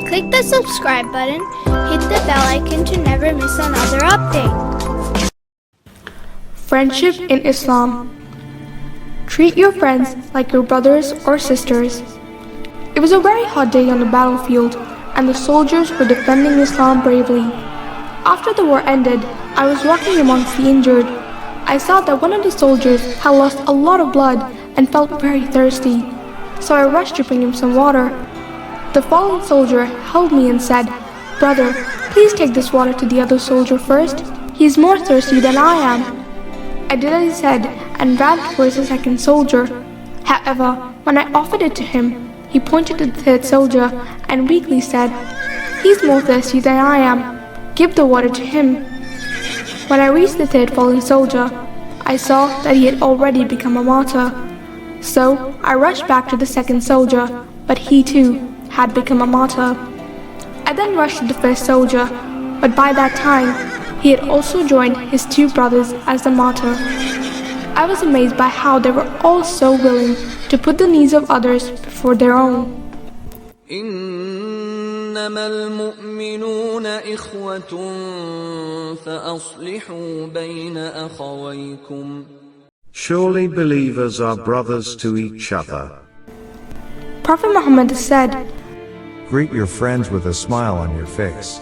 Click the subscribe button, hit the bell icon to never miss another update. Friendship in Islam. Treat your friends like your brothers or sisters. It was a very hot day on the battlefield, and the soldiers were defending Islam bravely. After the war ended, I was walking amongst the injured. I saw that one of the soldiers had lost a lot of blood and felt very thirsty, so I rushed to bring him some water. The fallen soldier held me and said, "Brother, please take this water to the other soldier first. He is more thirsty than I am." I did as he said and ran towards the second soldier. However, when I offered it to him, he pointed to the third soldier and weakly said, "He's more thirsty than I am. Give the water to him." When I reached the third fallen soldier, I saw that he had already become a martyr. So I rushed back to the second soldier, but he too had become a martyr. I then rushed to the first soldier, but by that time, he had also joined his two brothers as the martyr. I was amazed by how they were all so willing to put the needs of others before their own. إنما المؤمنون إخوة فأصلحوا بين أخويكم. Surely believers are brothers to each other. Prophet Muhammad said, Greet your friends with a smile on your face.